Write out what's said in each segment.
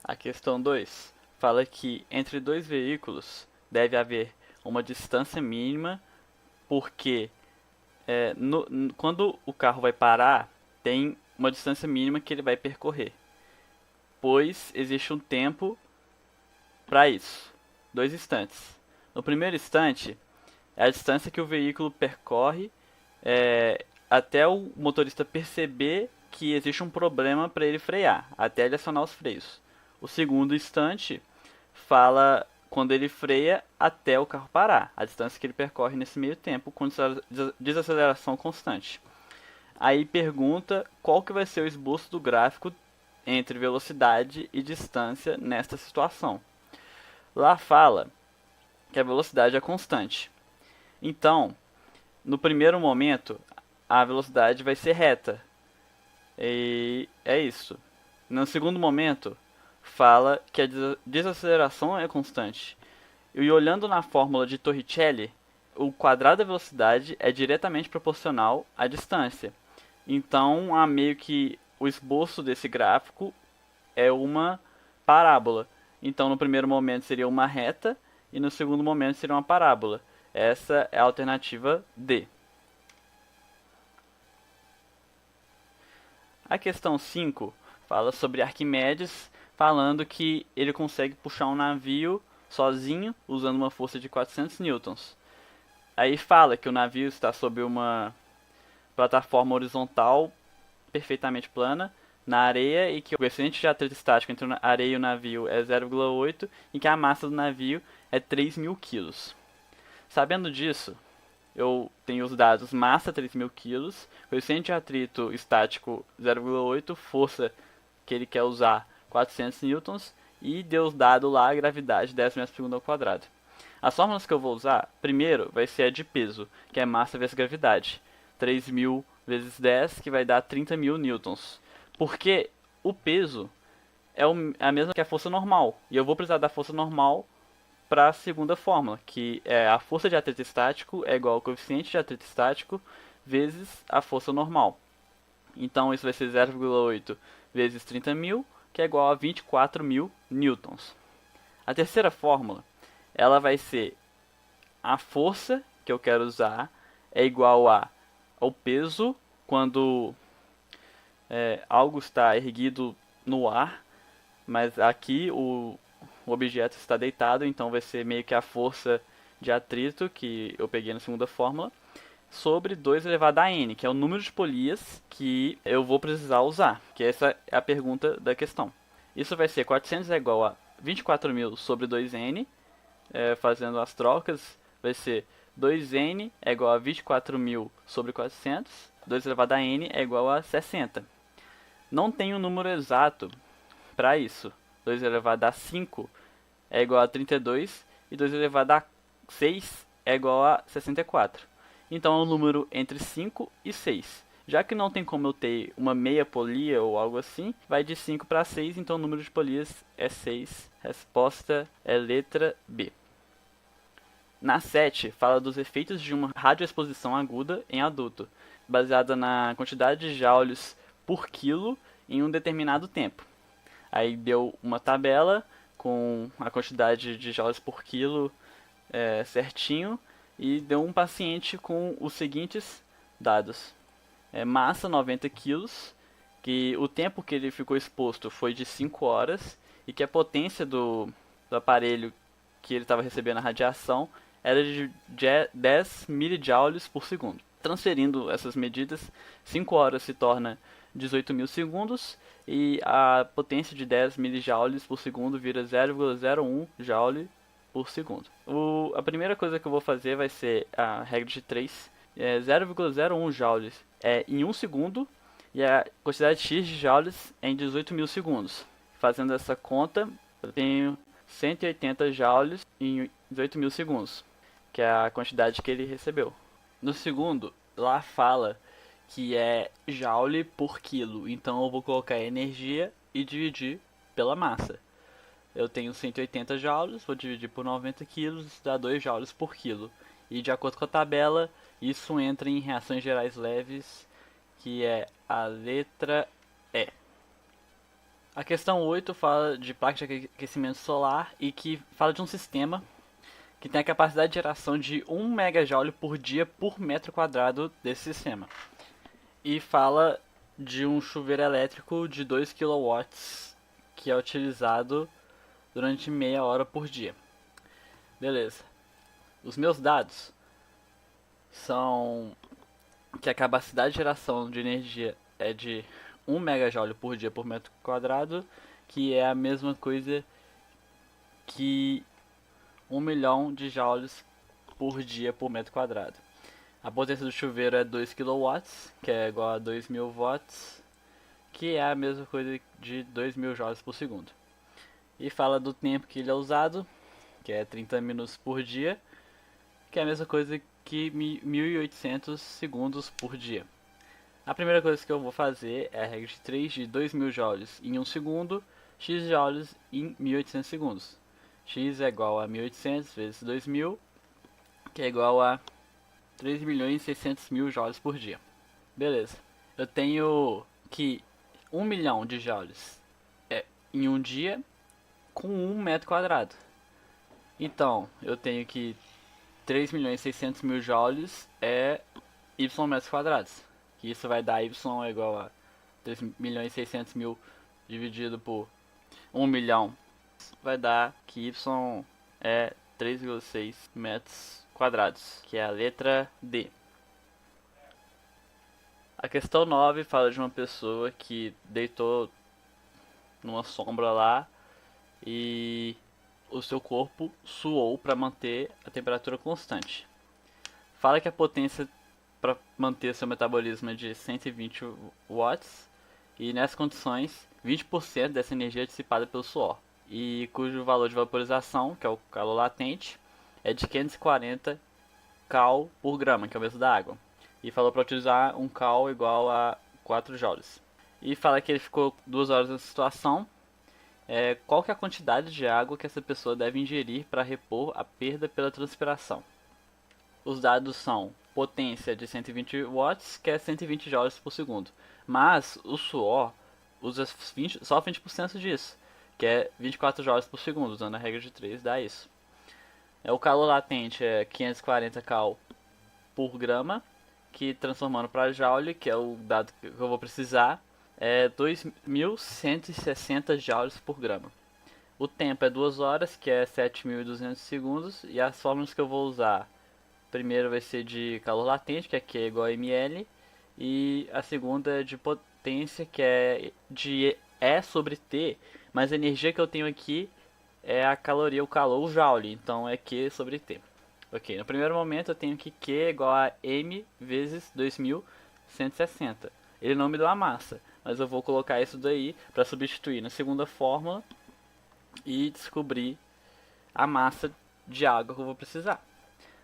A questão 2 fala que entre dois veículos deve haver uma distância mínima, porque quando o carro vai parar, tem uma distância mínima que ele vai percorrer, pois existe um tempo para isso, 2 instantes. No primeiro instante, é a distância que o veículo percorre até o motorista perceber que existe um problema para ele frear, até ele acionar os freios. O segundo instante fala quando ele freia até o carro parar, a distância que ele percorre nesse meio tempo com desaceleração constante. Aí pergunta qual que vai ser o esboço do gráfico entre velocidade e distância nesta situação. Lá fala que a velocidade é constante. Então, no primeiro momento, a velocidade vai ser reta. E é isso. No segundo momento, fala que a desaceleração é constante. E olhando na fórmula de Torricelli, o quadrado da velocidade é diretamente proporcional à distância. Então, há meio que o esboço desse gráfico é uma parábola. Então, no primeiro momento seria uma reta e no segundo momento seria uma parábola. Essa é a alternativa D. A questão 5 fala sobre Arquimedes, falando que ele consegue puxar um navio sozinho, usando uma força de 400 newtons. Aí fala que o navio está sob uma plataforma horizontal perfeitamente plana na areia e que o coeficiente de atrito estático entre a areia e o navio é 0,8 e que a massa do navio é 3.000 kg. Sabendo disso, eu tenho os dados massa 3.000 kg, coeficiente de atrito estático 0,8, força que ele quer usar 400 newtons e deu dado lá a gravidade 10 metros por segundo ao quadrado. As fórmulas que eu vou usar, primeiro vai ser a de peso, que é massa vezes gravidade. 3.000 vezes 10, que vai dar 30.000 newtons. Porque o peso é a mesma que a força normal. E eu vou precisar da força normal para a segunda fórmula, que é a força de atrito estático é igual ao coeficiente de atrito estático vezes a força normal. Então isso vai ser 0,8 vezes 30.000, que é igual a 24.000 newtons. A terceira fórmula, ela vai ser a força que eu quero usar é igual ao peso quando algo está erguido no ar, mas aqui o objeto está deitado, então vai ser meio que a força de atrito que eu peguei na segunda fórmula, sobre 2 elevado a n, que é o número de polias que eu vou precisar usar, que essa é a pergunta da questão. Isso vai ser 400 é igual a 24.000 sobre 2n, fazendo as trocas, vai ser 2n é igual a 24.000 sobre 400, 2 elevado a n é igual a 60. Não tem um número exato para isso. 2 elevado a 5 é igual a 32 e 2 elevado a 6 é igual a 64. Então é um número entre 5 e 6. Já que não tem como eu ter uma meia polia ou algo assim, vai de 5 para 6, então o número de polias é 6. Resposta é letra B. Na 7, fala dos efeitos de uma radioexposição aguda em adulto, baseada na quantidade de joules por quilo em um determinado tempo. Aí deu uma tabela com a quantidade de joules por quilo certinho e deu um paciente com os seguintes dados. Massa 90 quilos, que o tempo que ele ficou exposto foi de 5 horas e que a potência do aparelho que ele estava recebendo a radiação era de 10 milijoules por segundo. Transferindo essas medidas, 5 horas se torna 18.000 segundos e a potência de 10 milijoules por segundo vira 0,01 joule por segundo. A primeira coisa que eu vou fazer vai ser a regra de 3. 0,01 joules em 1 segundo e a quantidade X de joules é em 18.000 segundos. Fazendo essa conta, eu tenho 180 joules em 18.000 segundos, que é a quantidade que ele recebeu. No segundo, lá fala que é joule por quilo, então eu vou colocar energia e dividir pela massa. Eu tenho 180 joules, vou dividir por 90 quilos, dá 2 joules por quilo. E de acordo com a tabela, isso entra em reações gerais leves, que é a letra E. A questão 8 fala de placa de aquecimento solar e que fala de um sistema que tem a capacidade de geração de 1 megajoule por dia por metro quadrado desse sistema. E fala de um chuveiro elétrico de 2 kW que é utilizado durante meia hora por dia. Beleza. Os meus dados são que a capacidade de geração de energia é de 1 megajoule por dia por metro quadrado, que é a mesma coisa que 1 milhão de joules por dia por metro quadrado. A potência do chuveiro é 2 kW, que é igual a 2000 watts, que é a mesma coisa de 2000 joules por segundo. E fala do tempo que ele é usado, que é 30 minutos por dia, que é a mesma coisa que 1800 segundos por dia. A primeira coisa que eu vou fazer é a regra de 3 de 2000 joules em 1 segundo, x joules em 1800 segundos. X é igual a 1800 vezes 2000, que é igual a 3.600.000 joules por dia. Beleza. Eu tenho que 1 milhão de joules em um dia com 1 metro quadrado. Então, eu tenho que 3.600.000 joules é y metros quadrados. Que isso vai dar y é igual a 3.600.000 dividido por 1 milhão. Vai dar que y é 3,6 metros quadrados, que é a letra D. A questão 9 fala de uma pessoa que deitou numa sombra lá e o seu corpo suou para manter a temperatura constante. Fala que a potência para manter seu metabolismo é de 120 watts e nessas condições 20% dessa energia é dissipada pelo suor e cujo valor de vaporização, que é o calor latente, é de 540 cal por grama, que é o mesmo da água. E falou para utilizar um cal igual a 4 joules. E fala que ele ficou 2 horas nessa situação. Qual que é a quantidade de água que essa pessoa deve ingerir para repor a perda pela transpiração? Os dados são potência de 120 watts, que é 120 joules por segundo. Mas o suor usa só 20% disso, que é 24 joules por segundo, usando a regra de 3 dá isso. O calor latente é 540 cal por grama, que transformando para joule, que é o dado que eu vou precisar, é 2.160 joules por grama. O tempo é 2 horas, que é 7.200 segundos, e as fórmulas que eu vou usar, primeiro vai ser de calor latente, que é Q igual a ml, e a segunda é de potência, que é de E sobre T, mas a energia que eu tenho aqui é a caloria, o calor, o joule, então é Q sobre T. Ok, no primeiro momento eu tenho que Q é igual a M vezes 2160. Ele não me deu a massa, mas eu vou colocar isso daí para substituir na segunda fórmula e descobrir a massa de água que eu vou precisar.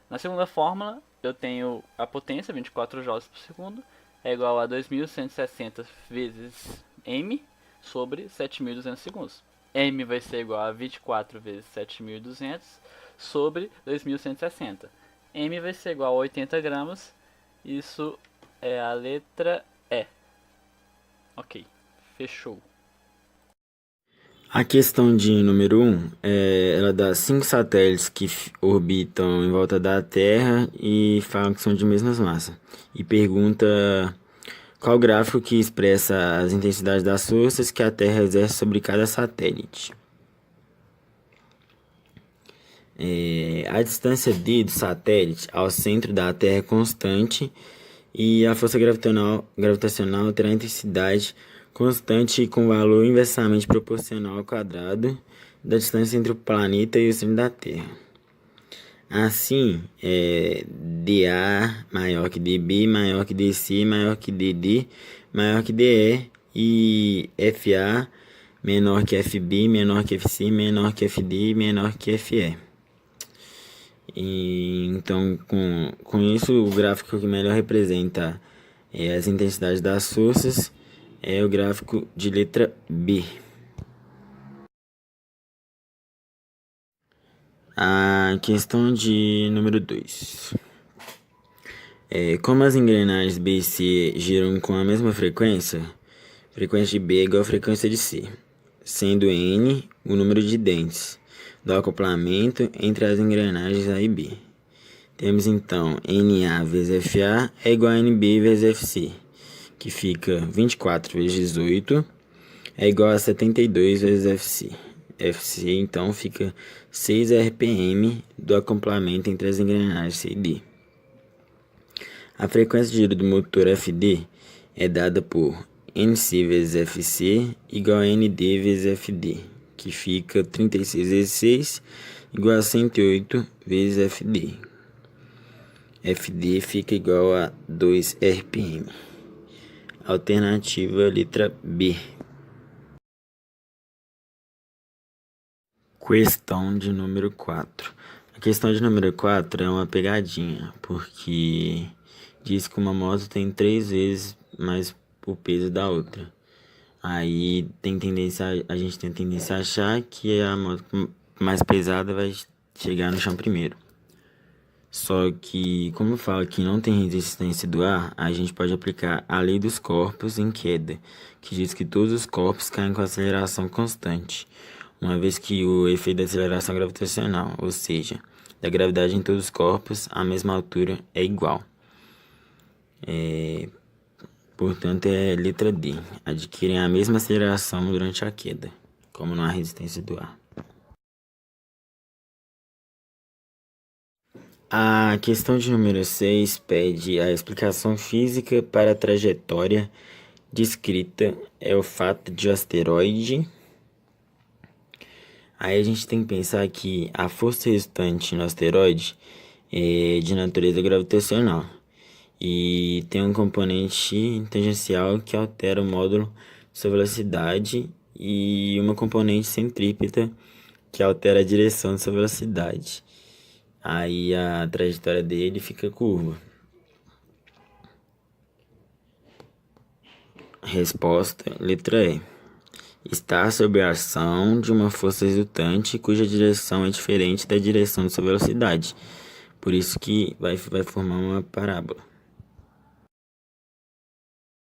Na segunda fórmula eu tenho a potência, 24 joules por segundo, é igual a 2160 vezes M sobre 7.200 segundos. M vai ser igual a 24 vezes 7.200 sobre 2.160. M vai ser igual a 80 gramas. Isso é a letra E. Ok, fechou. A questão de número 1, ela dá 5 satélites que orbitam em volta da Terra e falam que são de mesmas massas. E pergunta qual gráfico que expressa as intensidades das forças que a Terra exerce sobre cada satélite. A distância d do satélite ao centro da Terra é constante e a força gravitacional terá intensidade constante com valor inversamente proporcional ao quadrado da distância entre o planeta e o centro da Terra. Assim, dA maior que dB, maior que dC, maior que dD, maior que dE, e FA menor que FB, menor que FC, menor que FD, menor que FE. Então, com isso, o gráfico que melhor representa as intensidades das forças é o gráfico de letra B. A questão de número 2. Como as engrenagens B e C giram com a mesma frequência de B é igual a frequência de C. sendo N o número de dentes do acoplamento entre as engrenagens A e B. Temos então NA vezes FA é igual a NB vezes FC, que fica 24 vezes 18 é igual a 72 vezes FC. FC então fica 6 RPM do acoplamento entre as engrenagens C e D. A frequência de giro do motor FD é dada por NC vezes FC igual a ND vezes FD, que fica 36 vezes 6 igual a 108 vezes FD. FD fica igual a 2 RPM. Alternativa letra B. Questão de número 4. A questão de número 4 é uma pegadinha, porque diz que uma moto tem 3 vezes mais o peso da outra. Aí a gente tem tendência a achar que a moto mais pesada vai chegar no chão primeiro. Só que, como fala que não tem resistência do ar, a gente pode aplicar a lei dos corpos em queda, que diz que todos os corpos caem com aceleração constante, uma vez que o efeito da aceleração gravitacional, ou seja, da gravidade em todos os corpos, a mesma altura é igual. Portanto, é letra D. Adquirem a mesma aceleração durante a queda, como não há resistência do ar. A questão de número 6 pede a explicação física para a trajetória descrita é o fato de o asteroide. Aí a gente tem que pensar que a força resultante no asteroide é de natureza gravitacional e tem um componente tangencial que altera o módulo de sua velocidade e uma componente centrípeta que altera a direção de sua velocidade. Aí a trajetória dele fica curva. Resposta, letra E. Está sob a ação de uma força resultante cuja direção é diferente da direção de sua velocidade. Por isso que vai formar uma parábola.